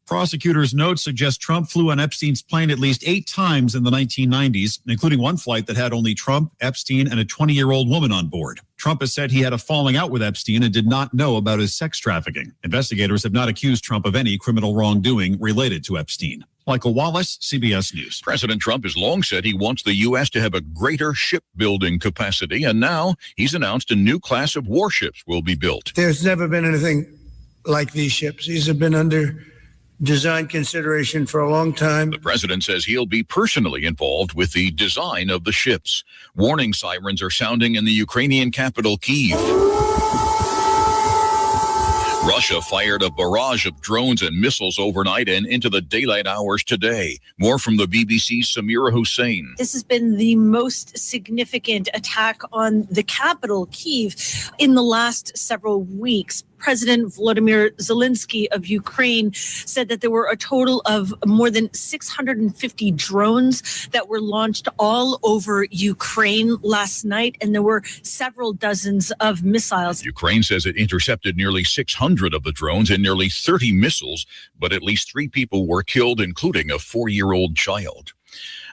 Prosecutors' notes suggest Trump flew on Epstein's plane at least 8 times in the 1990s, including one flight that had only Trump, Epstein, and a 20-year-old woman on board. Trump has said he had a falling out with Epstein and did not know about his sex trafficking. Investigators have not accused Trump of any criminal wrongdoing related to Epstein. Michael Wallace, CBS News. President Trump has long said he wants the U.S. to have a greater shipbuilding capacity, and now he's announced a new class of warships will be built. There's never been anything like these ships. These have been under design consideration for a long time. The president says he'll be personally involved with the design of the ships. Warning sirens are sounding in the Ukrainian capital, Kyiv. Russia fired a barrage of drones and missiles overnight and into the daylight hours today. More from the BBC's Samira Hussein. This has been the most significant attack on the capital, Kyiv, in the last several weeks. President Volodymyr Zelensky of Ukraine said that there were a total of more than 650 drones that were launched all over Ukraine last night, and there were several dozens of missiles. Ukraine says it intercepted nearly 600 of the drones and nearly 30 missiles, but at least 3 people were killed, including a 4-year-old child.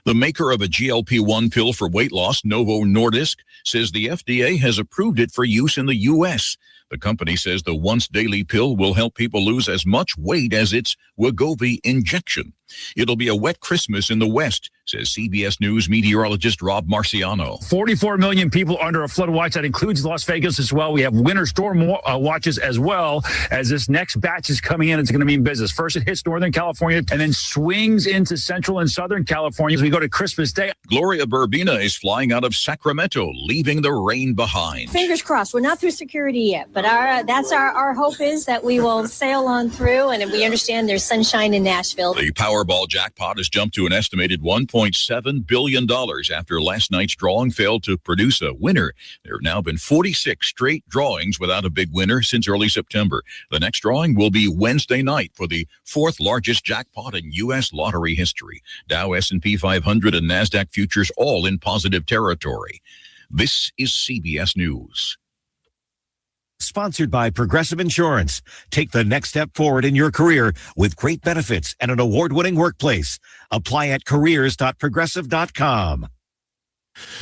The maker of a GLP-1 pill for weight loss, Novo Nordisk, says the FDA has approved it for use in the U.S. The company says the once-daily pill will help people lose as much weight as its Wegovy injection. It'll be a wet Christmas in the West, says CBS News meteorologist Rob Marciano. 44 million people under a flood watch. That includes Las Vegas as well. We have winter storm watches as well as this next batch is coming in. It's going to mean business. First, it hits Northern California and then swings into Central and Southern California as we go to Christmas Day. Gloria Burbina is flying out of Sacramento, leaving the rain behind. Fingers crossed. We're not through security yet, but our hope is that we will sail on through, and we understand there's sunshine in Nashville. The Powerball jackpot has jumped to an estimated $1.7 billion after last night's drawing failed to produce a winner. There have now been 46 straight drawings without a big winner since early September. The next drawing will be Wednesday night for the 4th largest jackpot in U.S. lottery history. Dow, S&P 500, and NASDAQ futures all in positive territory. This is CBS News. Sponsored by Progressive Insurance. Take the next step forward in your career with great benefits and an award-winning workplace. Apply at careers.progressive.com.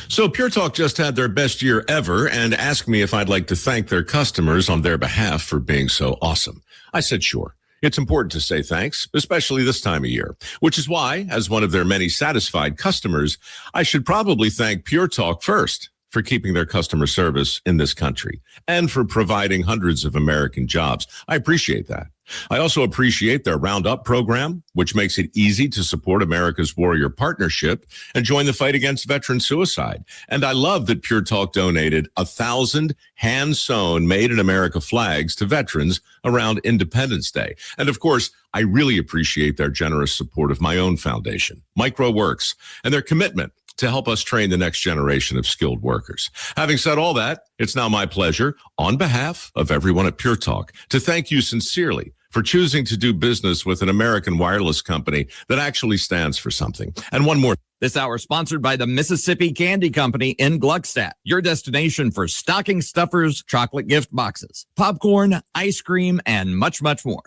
So Pure Talk just had their best year ever and asked me if I'd like to thank their customers on their behalf for being so awesome. I said sure. It's important to say thanks, especially this time of year, which is why, as one of their many satisfied customers, I should probably thank Pure Talk first for keeping their customer service in this country and for providing hundreds of American jobs. I appreciate that. I also appreciate their Roundup program, which makes it easy to support America's Warrior Partnership and join the fight against veteran suicide. And I love that Pure Talk donated 1,000 hand-sewn Made in America flags to veterans around Independence Day. And of course, I really appreciate their generous support of my own foundation, MicroWorks, and their commitment to help us train the next generation of skilled workers. Having said all that, it's now my pleasure, on behalf of everyone at Pure Talk, to thank you sincerely for choosing to do business with an American wireless company that actually stands for something. And one more. This hour sponsored by the Mississippi Candy Company in Gluckstadt, your destination for stocking stuffers, chocolate gift boxes, popcorn, ice cream, and much, much more.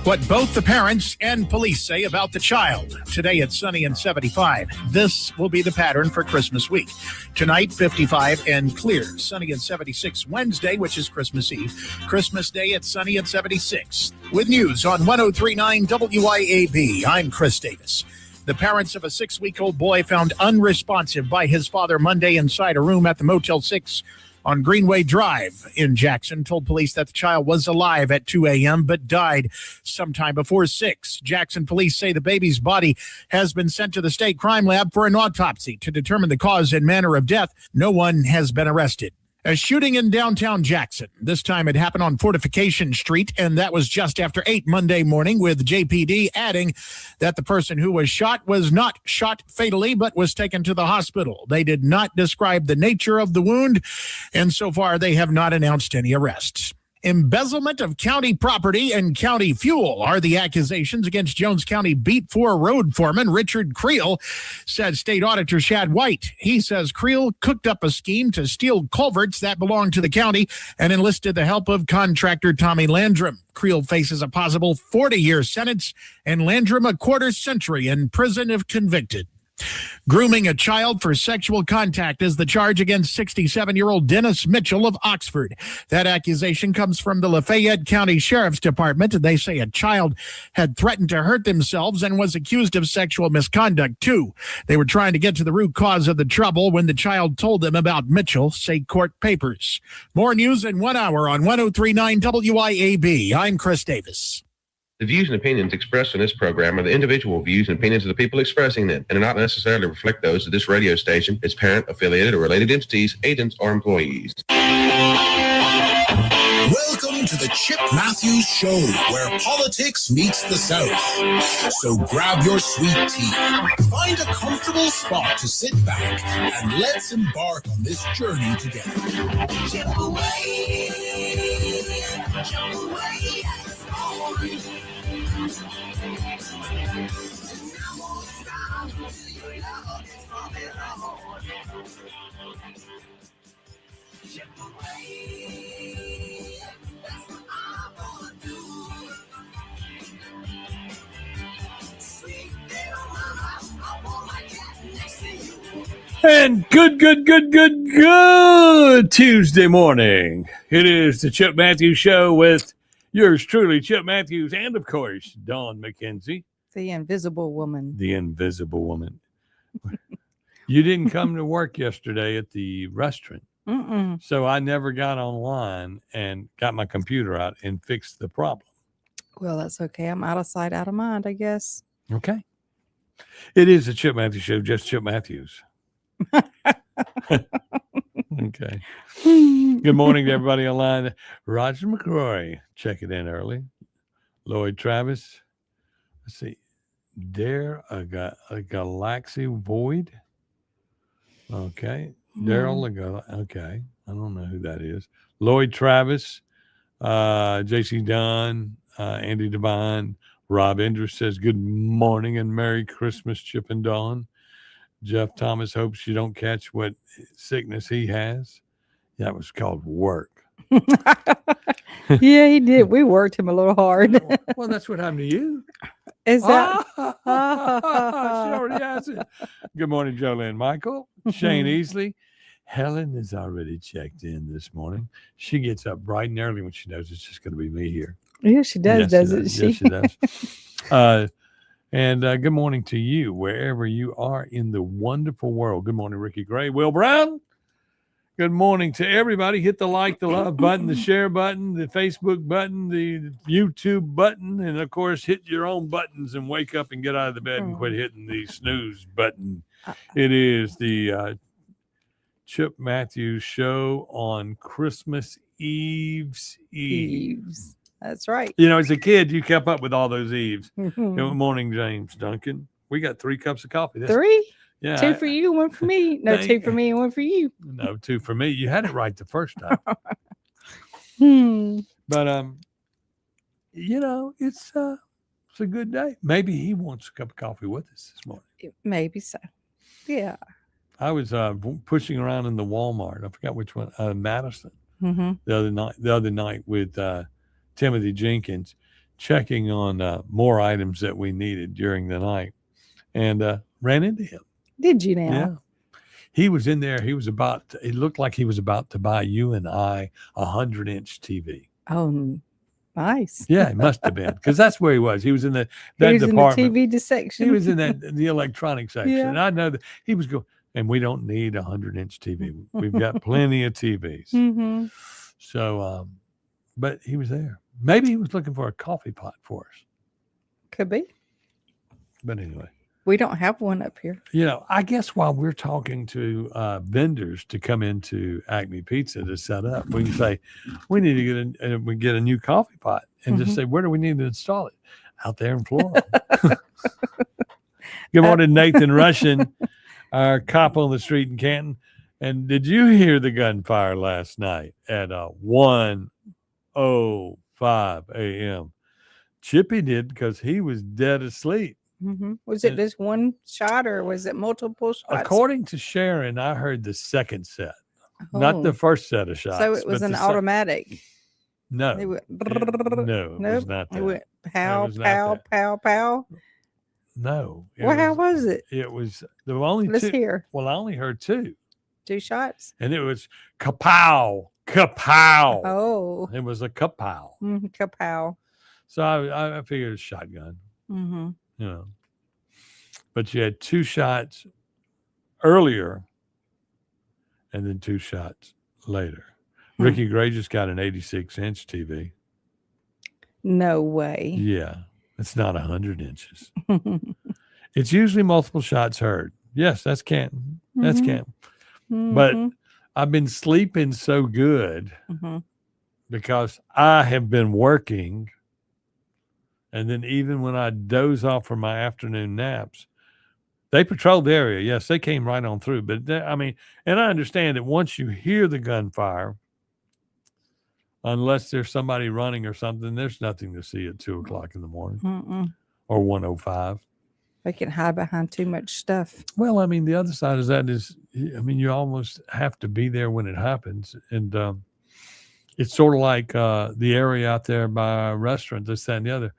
What both the parents and police say about the child. Today it's sunny and 75. This will be the pattern for Christmas week. Tonight, 55 and clear. Sunny and 76 Wednesday, which is Christmas Eve. Christmas Day, it's sunny and 76. With news on 103.9 WIAB, I'm Chris Davis. The parents of a 6-week-old boy found unresponsive by his father Monday inside a room at the Motel 6 on Greenway Drive in Jackson told police that the child was alive at 2 a.m. but died sometime before 6. Jackson police say the baby's body has been sent to the state crime lab for an autopsy to determine the cause and manner of death. No one has been arrested. A shooting in downtown Jackson. This time it happened on Fortification Street, and that was just after 8 Monday morning, with JPD adding that the person who was shot was not shot fatally, but was taken to the hospital. They did not describe the nature of the wound, and so far they have not announced any arrests. Embezzlement of county property and county fuel are the accusations against Jones County Beat 4 road foreman Richard Creel, said State Auditor Shad White. He says Creel cooked up a scheme to steal culverts that belonged to the county and enlisted the help of contractor Tommy Landrum. Creel faces a possible 40-year sentence and Landrum a quarter century in prison if convicted. Grooming a child for sexual contact is the charge against 67-year-old Dennis Mitchell of Oxford. That accusation comes from the Lafayette County Sheriff's Department, and they say a child had threatened to hurt themselves and was accused of sexual misconduct, too. They were trying to get to the root cause of the trouble when the child told them about Mitchell, say court papers. More news in 1 hour on 103.9 WIAB. I'm Chris Davis. The views and opinions expressed in this program are the individual views and opinions of the people expressing them and do not necessarily reflect those of this radio station, its parent, affiliated, or related entities, agents, or employees. Welcome to the Chip Matthews Show, where politics meets the South. So grab your sweet tea, find a comfortable spot to sit back, and let's embark on this journey together. Chip away, chip away. And good Tuesday morning. It is the Chip Matthews Show with yours truly, Chip Matthews, and of course, Dawn McKenzie. The Invisible Woman. The Invisible Woman. You didn't come to work yesterday at the restaurant. Mm-mm. So I never got online and got my computer out and fixed the problem. Well, that's okay. I'm out of sight, out of mind, I guess. Okay. It is the Chip Matthews Show, just Chip Matthews. Okay. Good morning to everybody online. Roger McCrory, check it in early. Lloyd Travis. Let's see. Dare a Galaxy Void. Okay. Daryl, okay. I don't know who that is. Lloyd Travis, JC Dunn, Andy Devine. Rob Enders says, good morning and Merry Christmas, Chip and Dawn. Jeff Thomas hopes you don't catch what sickness he has. That was called work. Yeah, he did. We worked him a little hard. Well, that's what happened to you. Is that? She already has it. Good morning, Jolene Michael. Shane Easley. Helen is already checked in this morning. She gets up bright and early when she knows it's just going to be me here. Yeah, she does, doesn't she? Yes, she does. And good morning to you, wherever you are in the wonderful world. Good morning, Ricky Gray. Will Brown. Good morning to everybody. Hit the like, the love button, the share button, the Facebook button, the YouTube button, and, of course, hit your own buttons and wake up and get out of the bed and quit hitting the snooze button. It is the Chip Matthews Show on Christmas Eve's Eve. That's right. You know, as a kid, you kept up with all those Eves. Good morning, James Duncan. We got 3 cups of coffee. 3? Yeah. 2 for you, 1 for me. No, 2 for me and 1 for you. No, 2 for me. You had it right the first time. But you know, it's a good day. Maybe he wants a cup of coffee with us this morning. Maybe so. Yeah. I was pushing around in the Walmart. I forgot which one. Madison. Mm-hmm. The other night with Timothy Jenkins, checking on more items that we needed during the night, and ran into him. Did you now? Yeah. He was in there. It looked like he was about to buy you and I a 100-inch TV. Oh, nice. Yeah, it must have been, because that's where he was. He was in that department. In the TV section. He was in the electronic section. Yeah. And I know that he was going, and we don't need a 100-inch TV. We've got plenty of TVs. Mm-hmm. So, but he was there. Maybe he was looking for a coffee pot for us. Could be. But anyway. We don't have one up here. You know, I guess while we're talking to vendors to come into Acme Pizza to set up, we can say, we need to get a new coffee pot, and just say, where do we need to install it? Out there in Florida. Good morning, Nathan Russian, our cop on the street in Canton. And did you hear the gunfire last night at 1 4:05 a.m. Chippy did because he was dead asleep. Was it just one shot or was it multiple shots? According to Sharon, I heard the second set, not the first set of shots. So it was an automatic. No, It went, no, it was not that. It went pow, was not pow, that. pow, pow. No. Well, how was it? It was the only Let's two. hear. Well, I only heard two. 2 shots? And it was kapow, kapow. Oh. It was a kapow. Kapow. So I figured it's shotgun, Mm-hmm. you know. But you had 2 shots earlier and then 2 shots later. Ricky Gray just got an 86-inch TV. No way. Yeah. It's not 100 inches. It's usually multiple shots heard. Yes, that's Canton. That's Canton. But I've been sleeping so good because I have been working. And then even when I doze off for my afternoon naps, they patrolled the area. Yes, they came right on through. But I mean, and I understand that once you hear the gunfire, unless there's somebody running or something, there's nothing to see at 2:00 in the morning or 1:05. They can hide behind too much stuff. Well, I mean, the other side of that is, I mean, you almost have to be there when it happens. And it's sort of like the area out there by a restaurant, this, that, and the other.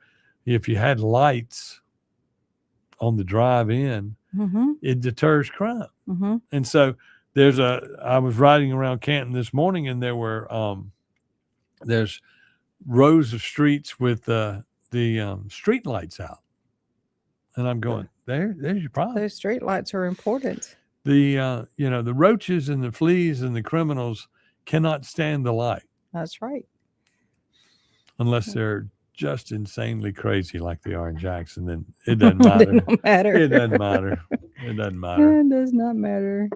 If you had lights on the drive in, it deters crime. And so I was riding around Canton this morning and there were, there's rows of streets with the street lights out. And I'm going, there's your problem. Those street lights are important. The the roaches and the fleas and the criminals cannot stand the light That's right. unless they're just insanely crazy like they are in Jackson. Then it doesn't matter. It don't matter. It doesn't matter. It doesn't matter. It does not matter.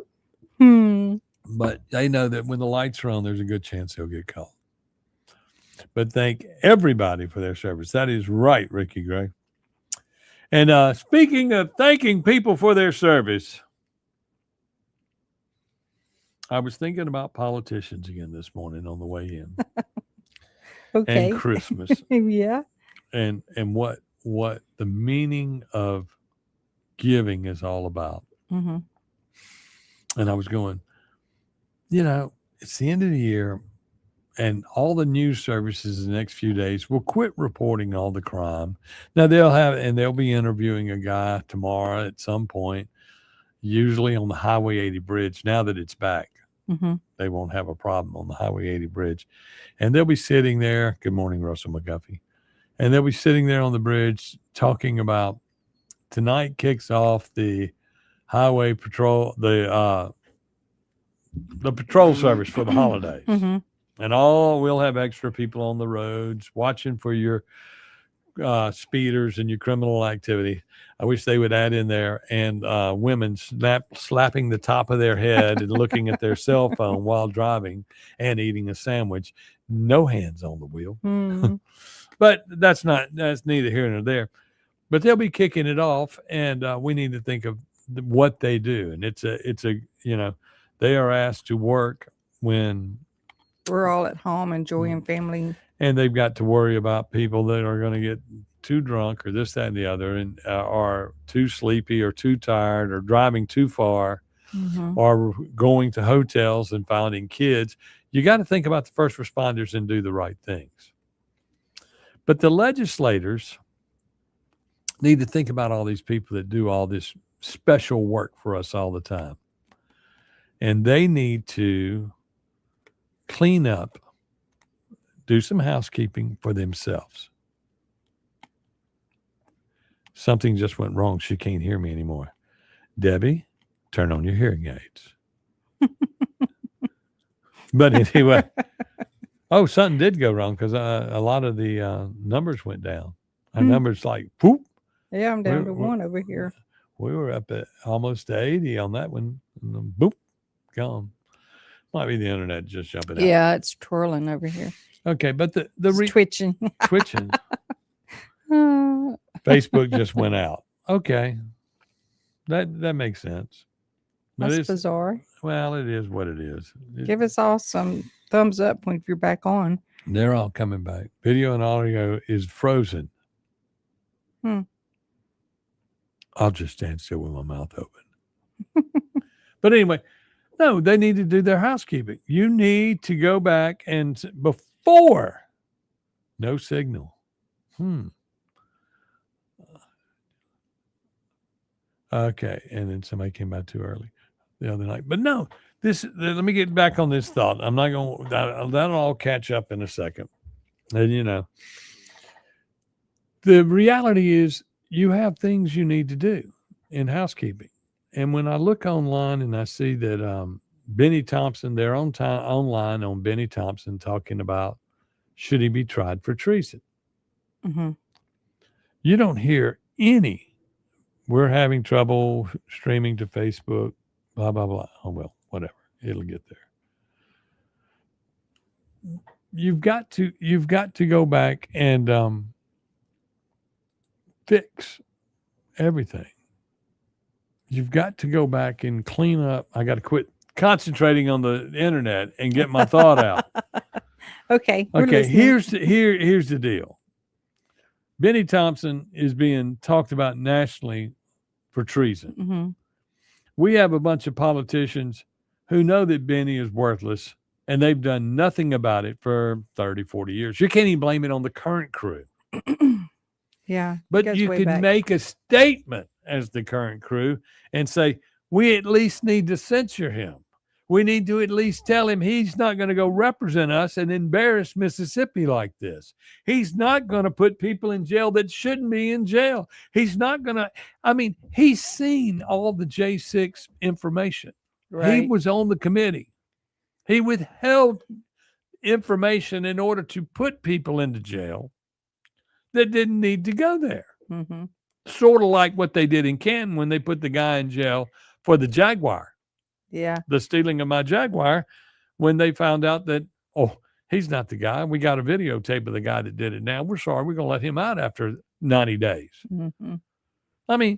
But they know that when the lights are on, there's a good chance they'll get caught. But thank everybody for their service. That is right, Ricky Gray. And speaking of thanking people for their service, I was thinking about politicians again this morning on the way in. Okay. And Christmas. Yeah. And what the meaning of giving is all about. Mm-hmm. And I was going, it's the end of the year and all the news services in the next few days will quit reporting all the crime. Now they'll be interviewing a guy tomorrow at some point, usually on the Highway 80 bridge. Now that it's back, they won't have a problem on the Highway 80 bridge. And they'll be sitting there. Good morning, Russell McGuffey. And they'll be sitting there on the bridge talking about tonight kicks off the highway patrol, the patrol service for the holidays. And we'll have extra people on the roads watching for your speeders and your criminal activity. I wish they would add in there and women slapping the top of their head and looking at their cell phone while driving and eating a sandwich. No hands on the wheel. But that's neither here nor there. But they'll be kicking it off, and we need to think of what they do. And it's a they are asked to work when we're all at home enjoying family. And they've got to worry about people that are going to get too drunk or this, that, and the other, and are too sleepy or too tired or driving too far or going to hotels and finding kids. You got to think about the first responders and do the right things. But the legislators need to think about all these people that do all this special work for us all the time. And they need to clean up, do some housekeeping for themselves. Something just went wrong. She can't hear me anymore. Debbie, turn on your hearing aids. But anyway, something did go wrong because a lot of the numbers went down. Our numbers like poop. Yeah, I'm down to 1 over here. We were up at almost to 80 on that one. And then boop, gone. Might be the internet just jumping out. Yeah, it's twirling over here. Okay, but the twitching. Twitching. Facebook just went out. Okay. That makes sense. But That's bizarre. Well, it is what it is. Give us all some thumbs up if you're back on. They're all coming back. Video and audio is frozen. I'll just stand still with my mouth open. But anyway, no, they need to do their housekeeping. You need to go back and before no signal. Okay. And then somebody came by too early the other night. But no, let me get back on this thought. I'm not going to, that'll all catch up in a second. And, you know, the reality is you have things you need to do in housekeeping. And when I look online and I see that Benny Thompson, they're online on Benny Thompson talking about should he be tried for treason. Mm-hmm. You don't hear any, we're having trouble streaming to Facebook, blah, blah, blah. Oh, well, whatever. It'll get there. You've got to go back and fix everything. You've got to go back and clean up. I got to quit concentrating on the internet and get my thought out. Okay. Here's the deal. Benny Thompson is being talked about nationally for treason. Mm-hmm. We have a bunch of politicians who know that Benny is worthless, and they've done nothing about it for 30, 40 years. You can't even blame it on the current crew. Yeah. But you can make a statement as the current crew and say, we at least need to censure him. We need to at least tell him he's not going to go represent us and embarrass Mississippi like this. He's not going to put people in jail that shouldn't be in jail. He's not going to, he's seen all the J6 information. Right. He was on the committee. He withheld information in order to put people into jail that didn't need to go there. Mm-hmm. Sort of like what they did in Canton when they put the guy in jail for the Jaguar. Yeah. The stealing of my Jaguar, when they found out that, oh, he's not the guy. We got a videotape of the guy that did it now. We're sorry. We're going to let him out after 90 days. Mm-hmm.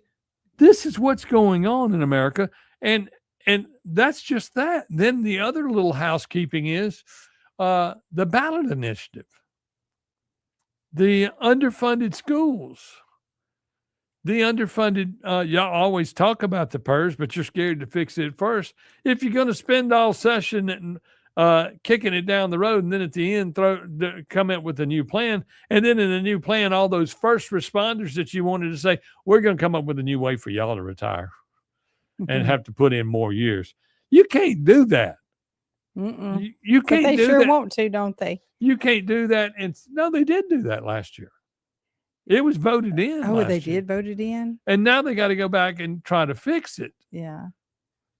This is what's going on in America. And that's just that. Then the other little housekeeping is the ballot initiative, the underfunded schools. The underfunded, y'all always talk about the PERS, but you're scared to fix it first. If you're going to spend all session and kicking it down the road, and then at the end come up with a new plan, and then in the new plan, all those first responders that you wanted to say, we're going to come up with a new way for y'all to retire and have to put in more years. You can't do that. You can't but they do sure that. Want to, don't they? You can't do that. And no, they did do that last year. It was voted in. Oh, they year. did vote it in? And now they got to go back and try to fix it. Yeah.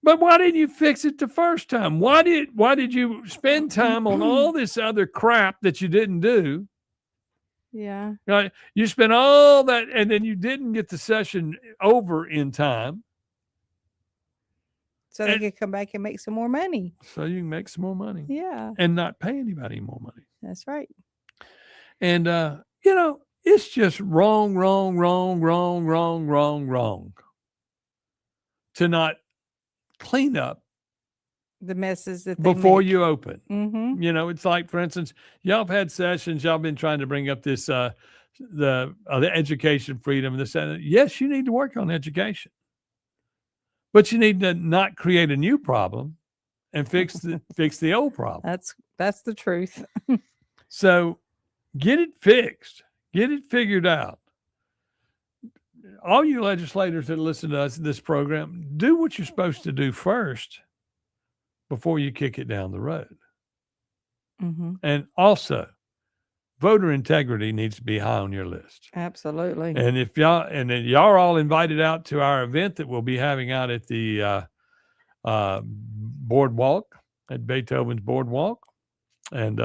But why didn't you fix it the first time? Why did you spend time on all this other crap that you didn't do? Yeah. You spent all that and then you didn't get the session over in time. So they could come back and make some more money. So you can make some more money. Yeah. And not pay anybody more money. That's right. And, it's just wrong to not clean up the messes that before you open. Mm-hmm. It's like, for instance, y'all have had sessions. Y'all been trying to bring up this the education freedom. This and yes, you need to work on education, but you need to not create a new problem and fix the old problem. That's the truth. So get it fixed. Get it figured out. All you legislators that listen to us in this program, do what you're supposed to do first before you kick it down the road. Mm-hmm. And also, voter integrity needs to be high on your list. Absolutely. And if y'all are all invited out to our event that we'll be having out at the boardwalk, at Beethoven's Boardwalk. And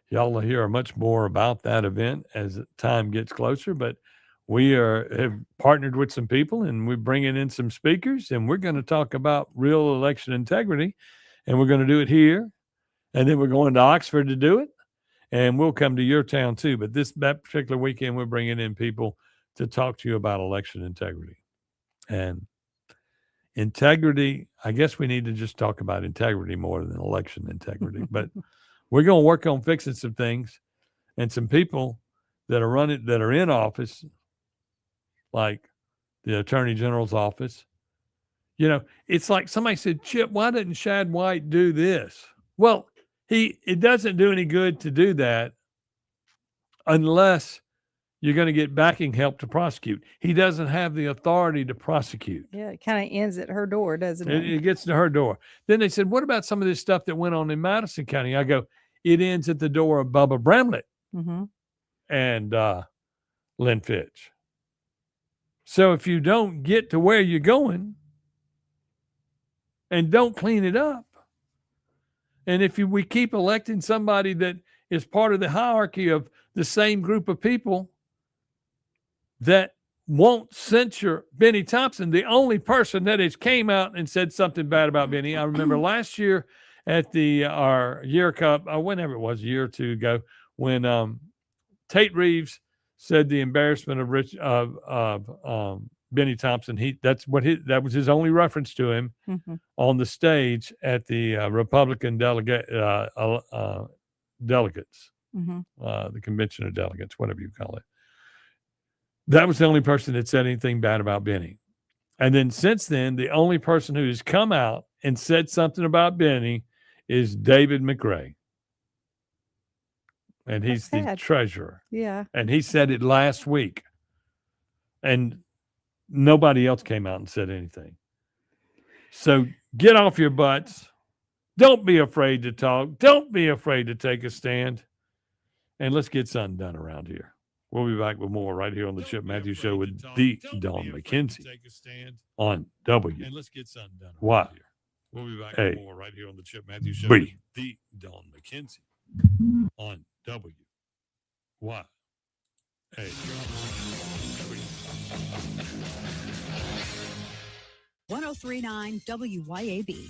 y'all will hear much more about that event as time gets closer. But we have partnered with some people, and we're bringing in some speakers, and we're going to talk about real election integrity. And we're going to do it here. And then we're going to Oxford to do it. And we'll come to your town too. But that particular weekend, we're bringing in people to talk to you about election integrity. And integrity, I guess we need to just talk about integrity more than election integrity. But we're going to work on fixing some things. And some people that are in office, like the Attorney General's office, it's like somebody said, Chip, why didn't Shad White do this? Well, it doesn't do any good to do that unless you're going to get backing help to prosecute. He doesn't have the authority to prosecute. Yeah, it kind of ends at her door, doesn't it? It gets to her door. Then they said, what about some of this stuff that went on in Madison County? I go, it ends at the door of Bubba Bramlett and Lynn Fitch. So if you don't get to where you're going and don't clean it up, and if we keep electing somebody that is part of the hierarchy of the same group of people that won't censure Benny Thompson, the only person that has came out and said something bad about Benny. I remember last year at our Year Cup, whenever it was, a year or two ago, when Tate Reeves said the embarrassment of Benny Thompson. That was his only reference to him on the stage at the Republican delegates, the convention of delegates, whatever you call it. That was the only person that said anything bad about Benny. And then since then, the only person who has come out and said something about Benny is David McRae. And he's the treasurer. Yeah. And he said it last week. And nobody else came out and said anything. So get off your butts. Don't be afraid to talk. Don't be afraid to take a stand. And let's get something done around here. We'll be back with more right here on the Chip Matthews Show with the Don McKenzie on W. And let's get something done. Why? We'll be back with more right here on the Chip Matthews Show with with the Don McKenzie on W. Why? Hey. 1039 WYAB.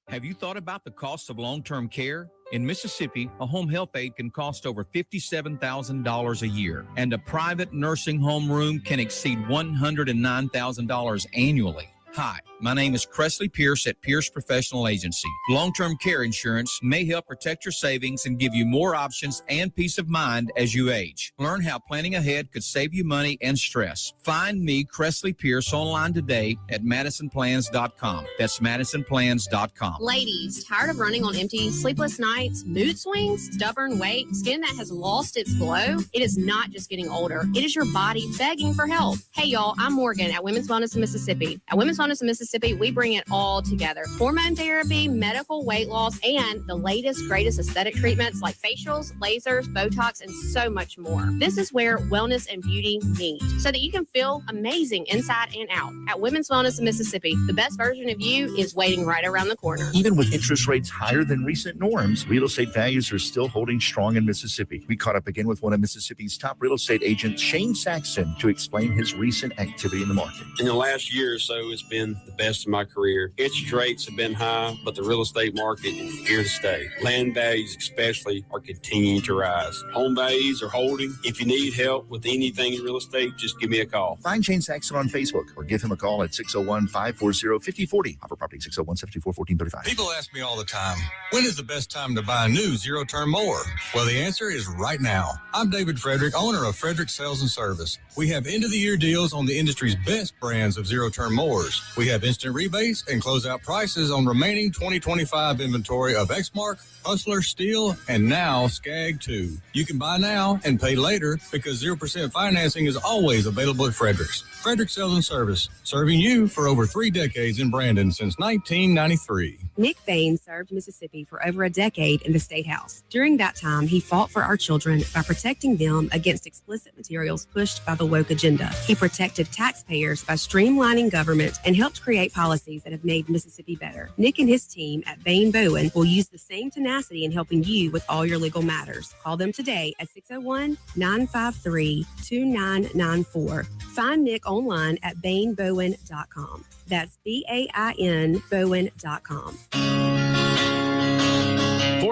Have you thought about the cost of long-term care? In Mississippi, a home health aide can cost over $57,000 a year, and a private nursing home room can exceed $109,000 annually. Hi, my name is Cressley Pierce at Pierce Professional Agency. Long-term care insurance may help protect your savings and give you more options and peace of mind as you age. Learn how planning ahead could save you money and stress. Find me, Cressley Pierce, online today at MadisonPlans.com. That's MadisonPlans.com. Ladies, tired of running on empty, sleepless nights, mood swings, stubborn weight, skin that has lost its glow? It is not just getting older. It is your body begging for help. Hey, y'all, I'm Morgan at Women's Wellness in Mississippi. At Women's Wellness in Mississippi, we bring it all together. Hormone therapy, medical weight loss, and the latest, greatest aesthetic treatments like facials, lasers, Botox, and so much more. This is where wellness and beauty meet so that you can feel amazing inside and out. At Women's Wellness in Mississippi, the best version of you is waiting right around the corner. Even with interest rates higher than recent norms, real estate values are still holding strong in Mississippi. We caught up again with one of Mississippi's top real estate agents, Shane Saxon, to explain his recent activity in the market. In the last year or so, it's been the best of my career. Interest rates have been high, but the real estate market is here to stay. Land values especially are continuing to rise. Home values are holding. If you need help with anything in real estate, just give me a call. Find Shane Saxon on Facebook or give him a call at 601-540-5040. Offer property 601-724-1435. People ask me all the time, when is the best time to buy a new zero-turn mower? Well, the answer is right now. I'm David Frederick, owner of Frederick Sales and Service. We have end-of-the-year deals on the industry's best brands of zero-turn mowers. We have instant rebates and closeout prices on remaining 2025 inventory of Exmark, Hustler, Steel, and now Skag 2. You can buy now and pay later because 0% financing is always available at Frederick's. Frederick Sales and Service, serving you for over 3 decades in Brandon since 1993. Nick Bain served Mississippi for over a decade in the State House. During that time, he fought for our children by protecting them against explicit materials pushed by the woke agenda. He protected taxpayers by streamlining government and helped create policies that have made Mississippi better. Nick and his team at Bain Bowen will use the same tenacity in helping you with all your legal matters. Call them today at 601-953-2994. Find Nick online at bainbowen.com. That's BAIN Bowen.com.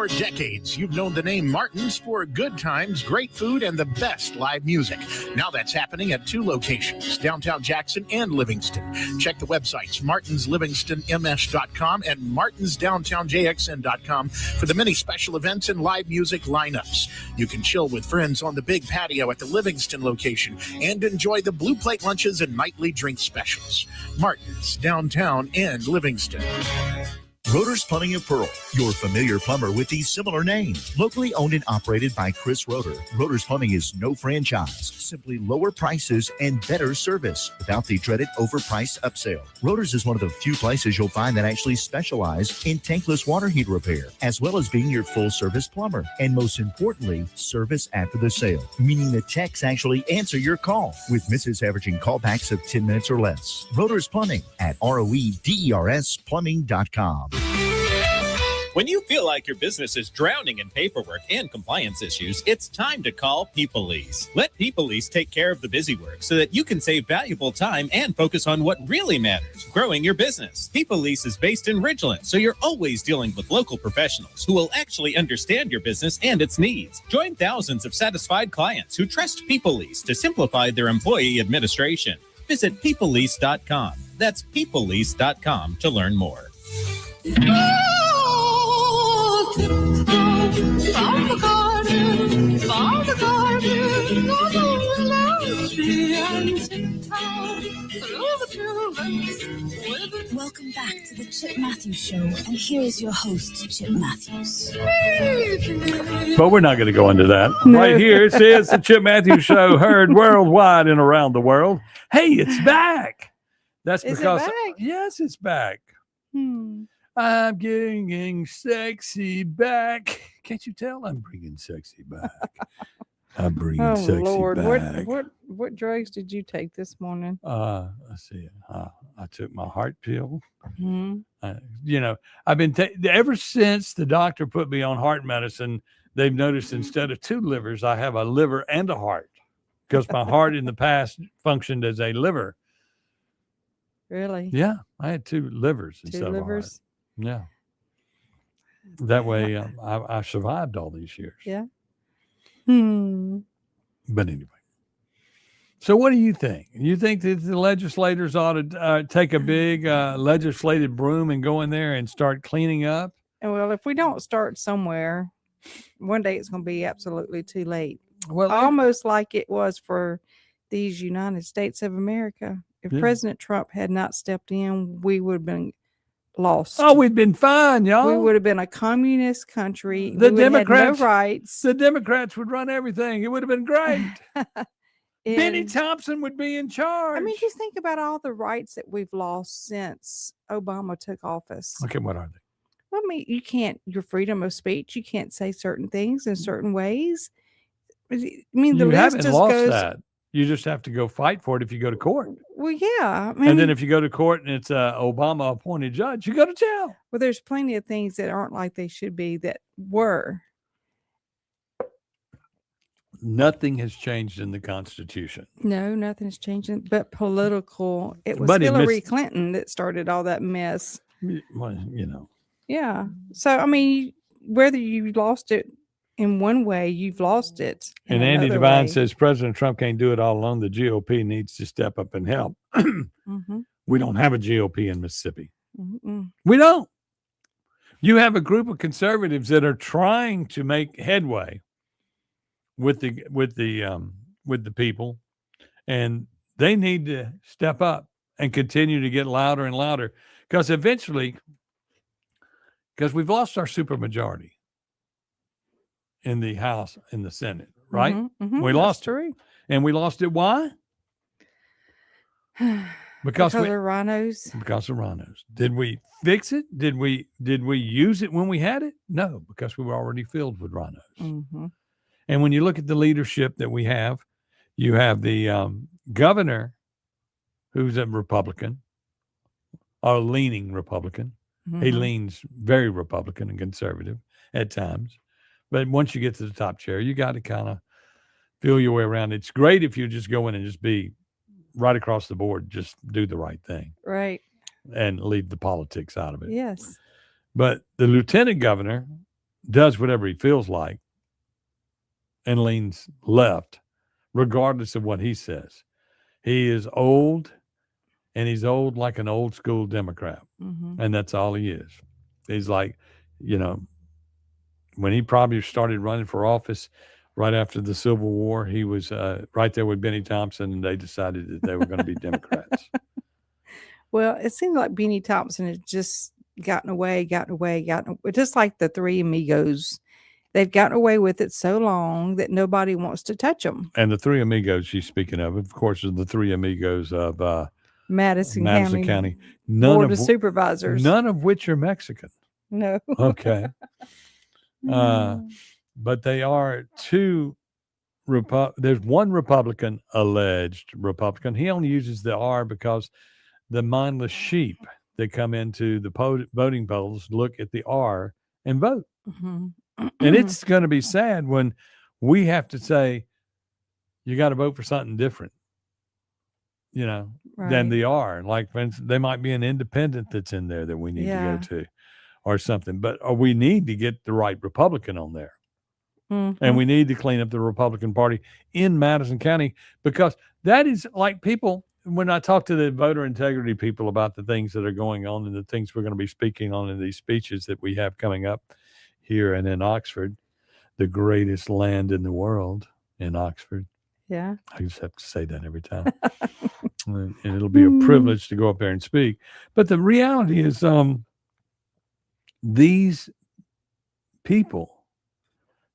For decades, you've known the name Martin's for good times, great food, and the best live music. Now that's happening at 2 locations, downtown Jackson and Livingston. Check the websites, martinslivingstonms.com and martinsdowntownjxn.com for the many special events and live music lineups. You can chill with friends on the big patio at the Livingston location and enjoy the Blue Plate lunches and nightly drink specials. Martin's, downtown and Livingston. Rotor's Plumbing of Pearl, your familiar plumber with the similar name. Locally owned and operated by Chris Rotor, Rotor's Plumbing is no franchise, simply lower prices and better service without the dreaded overpriced upsell. Rotor's is one of the few places you'll find that actually specialize in tankless water heater repair, as well as being your full-service plumber. And most importantly, service after the sale, meaning the techs actually answer your call, with misses averaging callbacks of 10 minutes or less. Rotor's Plumbing at ROEDERSplumbing.com. When you feel like your business is drowning in paperwork and compliance issues, it's time to call PeopleLease. Let PeopleLease take care of the busy work so that you can save valuable time and focus on what really matters, growing your business. PeopleLease is based in Ridgeland, so you're always dealing with local professionals who will actually understand your business and its needs. Join thousands of satisfied clients who trust PeopleLease to simplify their employee administration. Visit PeopleLease.com. That's PeopleLease.com to learn more. Welcome back to the Chip Matthews Show, and here is your host, Chip Matthews. But we're not going to go into that. Right here, it says the Chip Matthews Show, heard worldwide and around the world. Hey, it's back. That's Is it because, back? yes, it's back. I'm getting sexy back. Can't you tell I'm bringing sexy back? I'm bringing sexy Lord, back. what drugs did you take this morning? Let's see. I took my heart pill. Hmm. I've been ever since the doctor put me on heart medicine. They've noticed instead of 2 livers, I have a liver and a heart because my heart in the past functioned as a liver. Really? Yeah, I had 2 livers instead of a heart. Yeah. That way, I survived all these years. Yeah. But anyway. So what do you think? You think that the legislators ought to take a big legislative broom and go in there and start cleaning up? And well, if we don't start somewhere, one day it's going to be absolutely too late. Well, almost like it was for these United States of America. If President Trump had not stepped in, we would have been lost. Oh, we'd been fine, y'all. We would have been a communist country. The We would have had Democrats, no rights. The Democrats would run everything. It would have been great. Benny Thompson would be in charge. I mean, just think about all the rights that we've lost since Obama took office. Okay, what are they? Well, I mean, you can't, your freedom of speech, you can't say certain things in certain ways. I mean, the You list haven't just lost goes. that. You just have to go fight for it if you go to court. Well, yeah. I mean, And then if you go to court and it's a Obama appointed judge, you go to jail. well, there's plenty of things that aren't like they should be that were. Nothing has changed in the Constitution. No, nothing's changing, but political. It was But it Hillary missed- Clinton that started all that mess. Well, Yeah. So, I mean, whether you lost it in one way, you've lost it. in And Andy another Devine way. says President Trump can't do it all alone. The GOP needs to step up and help. Mhm. We don't have a GOP in Mississippi. Mm-mm. We don't. You have a group of conservatives that are trying to make headway with the people, and they need to step up and continue to get louder and louder because eventually, because we've lost our supermajority in the House and the Senate, right? Mhm, mhm, We that's lost it. true. And we lost it. Why? Because of rhinos. Because of rhinos. Did we fix it? Did we use it when we had it? No, because we were already filled with rhinos. Mm-hmm. And when you look at the leadership that we have, you have the governor who's a Republican, a leaning Republican. He Mhm. leans very Republican and conservative at times. But once you get to the top chair, you got to kind of feel your way around. It's great if you just go in and just be right across the board, just do the right thing Right. and leave the politics out of it. Yes. But the lieutenant governor does whatever he feels like and leans left, regardless of what he says. He is old, and he's old like an old school Democrat. Mhm. And that's all he is. He's like, when he probably started running for office right after the Civil War, he was right there with Benny Thompson, and they decided that they were going to be Democrats. Well, it seems like Beanie Thompson has just gotten away, just like the Three Amigos. They've gotten away with it so long that nobody wants to touch them. And the Three Amigos she's speaking of course, are the Three Amigos of Madison County. Board of Supervisors. None of which are Mexican. No. Okay. But they are two. There's one Republican, alleged Republican. He only uses the R because the mindless sheep that come into the voting polls look at the R and vote. Mhm. And it's going to be sad when we have to say, you got to vote for something different, than Right. the R. Like, for instance, there might be an independent that's in there that we need Yeah. to go to or something. But we need to get the right Republican on there. And Mhm. we need to clean up the Republican Party in Madison County, because that is like people, when I talk to the voter integrity people about the things that are going on and the things we're going to be speaking on in these speeches that we have coming up here and in Oxford, the greatest land in the world in Oxford. Yeah. I just have to say that every time. And it'll be a privilege to go up there and speak. But the reality is, these people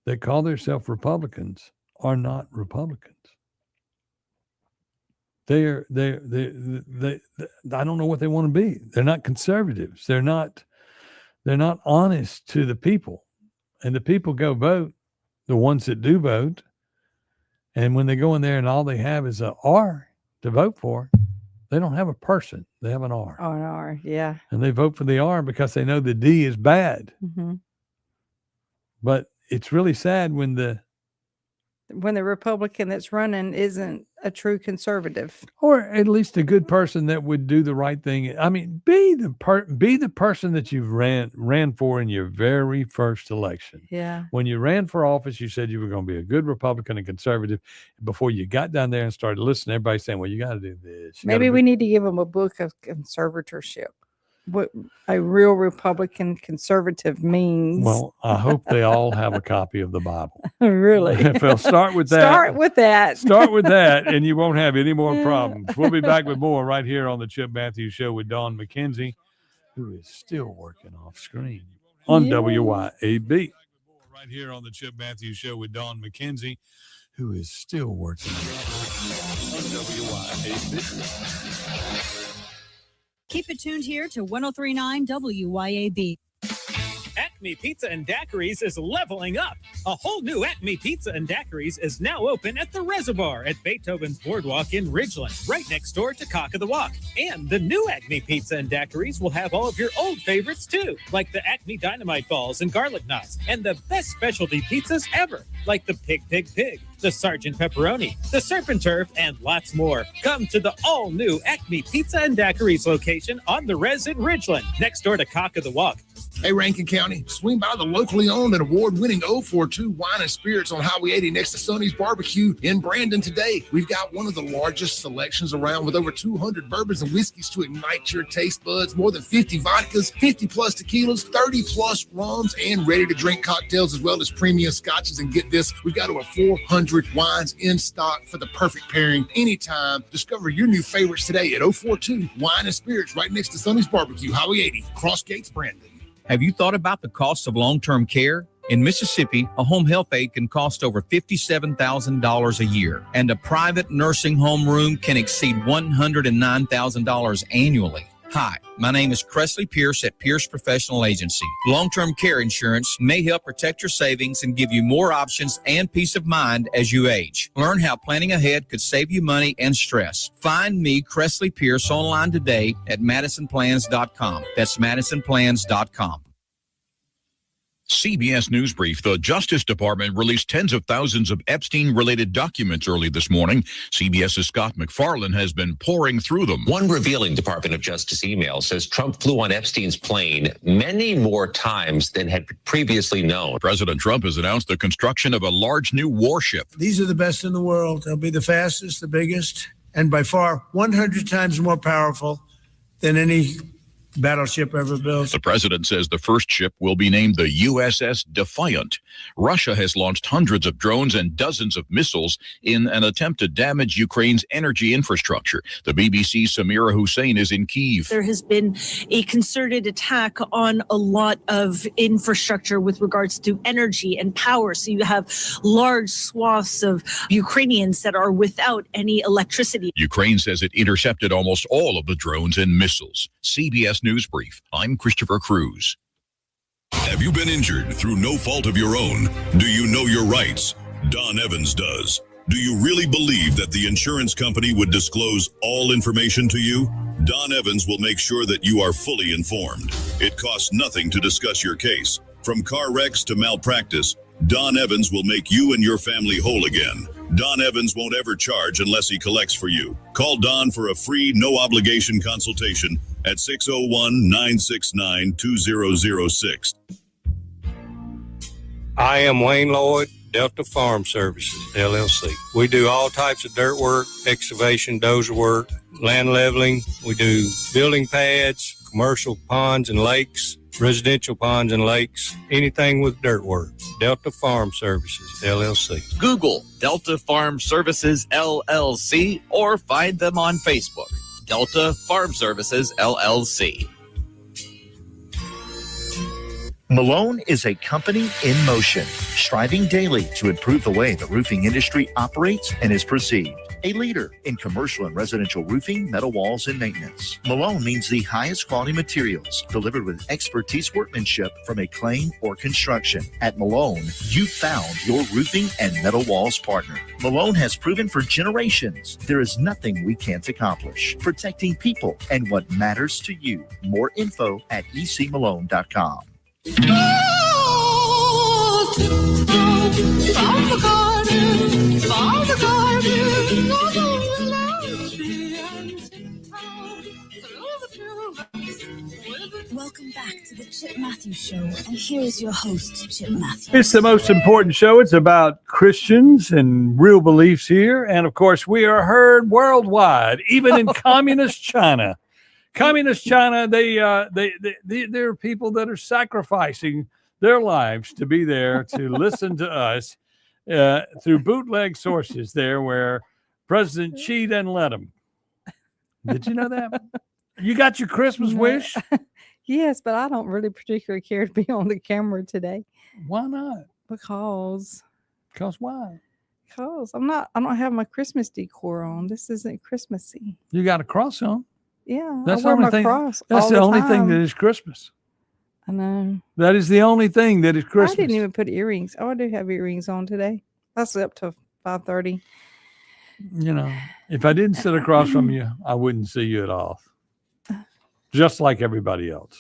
that call themselves Republicans are not Republicans. They I don't know what they want to be. They're not conservatives. They're not honest to the people. And the people go vote, the ones that do vote. And when they go in there and all they have is a R to vote for, they don't have a person. They have an R. Oh, an R. Yeah. And they vote for the R because they know the D is bad. hmm But it's really sad when the Republican that's running isn't a true conservative. or at least a good person that would do the right thing. I mean, be the person that you ran for in your very first election. Yeah. When you ran for office, you said you were going to be a good Republican and conservative. Before you got down there and started listening, everybody saying, "Well, you got to do this." Maybe we need to give them a book of conservatorship. What a real Republican conservative means. Well, I hope they all have a copy of the Bible. Really? If they'll start with that. Start with that. Start with that, and you won't have any more problems. We'll be back with more right here on the Chip Matthews Show with Dawn McKenzie, who is still working off screen on WYAB. Right here on the Chip Matthews Show with Dawn McKenzie, who is still working on WYAB. Keep it tuned here to 103.9 WYAB. Acme Pizza and Daiquiris is leveling up. A whole new Acme Pizza and Daiquiris is now open at the Reservoir at Beethoven's Boardwalk in Ridgeland, right next door to Cock of the Walk. And the new Acme Pizza and Daiquiris will have all of your old favorites too, like the Acme Dynamite Balls and Garlic Knots, and the best specialty pizzas ever, like the Pig, the Sergeant Pepperoni, the Surf and Turf, and lots more. Come to the all-new Acme Pizza and Daiquiris location on the Res in Ridgeland, next door to Cock of the Walk. Hey, Rankin County, swing by the locally owned and award-winning 042 Wine and Spirits on Highway 80 next to Sonny's Barbecue in Brandon today. We've got one of the largest selections around with over 200 bourbons and whiskeys to ignite your taste buds, more than 50 vodkas, 50-plus tequilas, 30-plus rums, and ready-to-drink cocktails, as well as premium scotches. And get this, we've got over 400 wines in stock for the perfect pairing anytime. Discover your new favorites today at 042 Wine and Spirits right next to Sonny's Barbecue, Highway 80, Cross Gates, Brandon. Have you thought about the cost of long-term care? In Mississippi, a home health aide can cost over $57,000 a year, and a private nursing home room can exceed $109,000 annually. Hi, my name is Cressley Pierce at Pierce Professional Agency. Long-term care insurance may help protect your savings and give you more options and peace of mind as you age. Learn how planning ahead could save you money and stress. Find me, Cressley Pierce, online today at MadisonPlans.com. That's MadisonPlans.com. CBS News Brief. The Justice Department released tens of thousands of Epstein-related documents early this morning. CBS's Scott McFarlane has been pouring through them. One revealing Department of Justice email says Trump flew on Epstein's plane many more times than had previously known. President Trump has announced the construction of a large new warship. These are the best in the world. They'll be the fastest, the biggest, and by far 100 times more powerful than any battleship ever built. The president says the first ship will be named the USS Defiant. Russia has launched hundreds of drones and dozens of missiles in an attempt to damage Ukraine's energy infrastructure. The BBC's Samira Hussein is in Kyiv. There has been a concerted attack on a lot of infrastructure with regards to energy and power. So you have large swaths of Ukrainians that are without any electricity. Ukraine says it intercepted almost all of the drones and missiles. CBS News Brief. I'm Christopher Cruz. Have you been injured through no fault of your own? Do you know your rights? Don Evans does. Do you really believe that the insurance company would disclose all information to you? Don Evans will make sure that you are fully informed. It costs nothing to discuss your case. From car wrecks to malpractice, Don Evans will make you and your family whole again. Don Evans won't ever charge unless he collects for you. Call Don for a free, no-obligation consultation at 601-969-2006. I am Wayne Lloyd, Delta Farm Services, LLC. We do all types of dirt work, excavation, dozer work, land leveling. We do building pads, commercial ponds and lakes, residential ponds and lakes, anything with dirt work. Delta Farm Services, LLC. Google Delta Farm Services, LLC, or find them on Facebook. Delta Farm Services, LLC. Malone is a company in motion, striving daily to improve the way the roofing industry operates and is perceived. A leader in commercial and residential roofing, metal walls, and maintenance. Malone means the highest quality materials delivered with expertise workmanship from a claim or construction. At Malone, you found your roofing and metal walls partner. Malone has proven for generations there is nothing we can't accomplish. Protecting people and what matters to you. More info at ecmalone.com. Welcome back to the Chip Matthews Show, and here is your host, Chip Matthews. It's the most important show. It's about Christians and real beliefs here. And, of course, we are heard worldwide, even in communist China. Communist China, there are people that are sacrificing their lives to be there to listen to us through bootleg sources there where President Xi didn't let them. Did you know that? You got your Christmas wish? Yes, but I don't really particularly care to be on the camera today. Why not? Because why? Because I don't have my Christmas decor on. This isn't Christmassy. You got a cross on. Yeah, that's I wear my thing. cross. That's all the only time. thing that is Christmas. I know. That is the only thing that is Christmas. I didn't even put earrings. Oh, I do have earrings on today. I slept till 5:30. You know, if I didn't sit across from you, I wouldn't see you at all. Just like everybody else.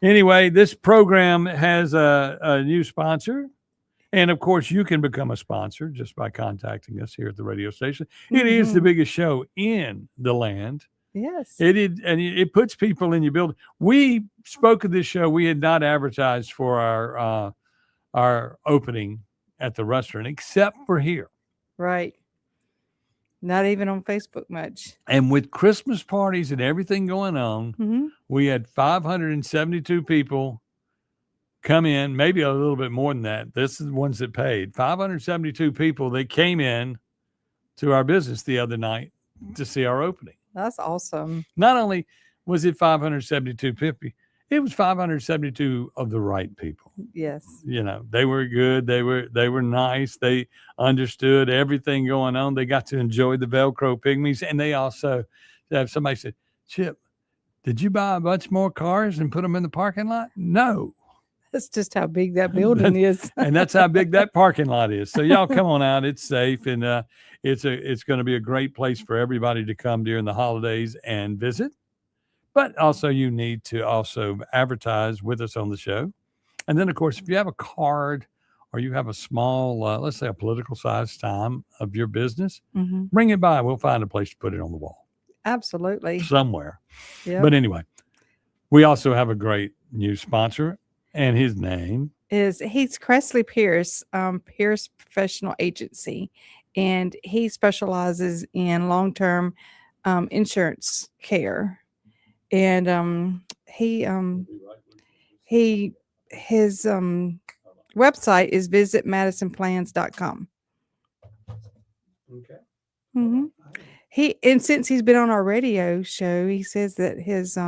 Anyway, this program has a new sponsor. And, of course, you can become a sponsor just by contacting us here at the radio station. It is the biggest show in the land. Yes. It puts people in your building. We spoke of this show. We had not advertised for our opening at the restaurant, except for here. Right. Not even on Facebook much. And with Christmas parties and everything going on, we had 572 people come in, maybe a little bit more than that. This is the ones that paid. 572 people that came in to our business the other night to see our opening. That's awesome. Not only was it 572 people, it was 572 of the right people. Yes. You know, they were good. They were nice. They understood everything going on. They got to enjoy the Velcro pygmies. And they also have somebody said, Chip, did you buy a bunch more cars and put them in the parking lot? No. That's just how big that building is. And that's how big that parking lot is. So y'all come on out. It's safe. And it's going to be a great place for everybody to come during the holidays and visit. But also you need to also advertise with us on the show. And then, of course, if you have a card or you have a small, let's say a political size time of your business, bring it by. We'll find a place to put it on the wall Absolutely. somewhere. Yep. But anyway, we also have a great new sponsor, and his name He's Cressley Pierce, Pierce Professional Agency, and he specializes in long-term insurance care. And his website is visitmadisonplans.com. Okay. And since he's been on our radio show, he says that his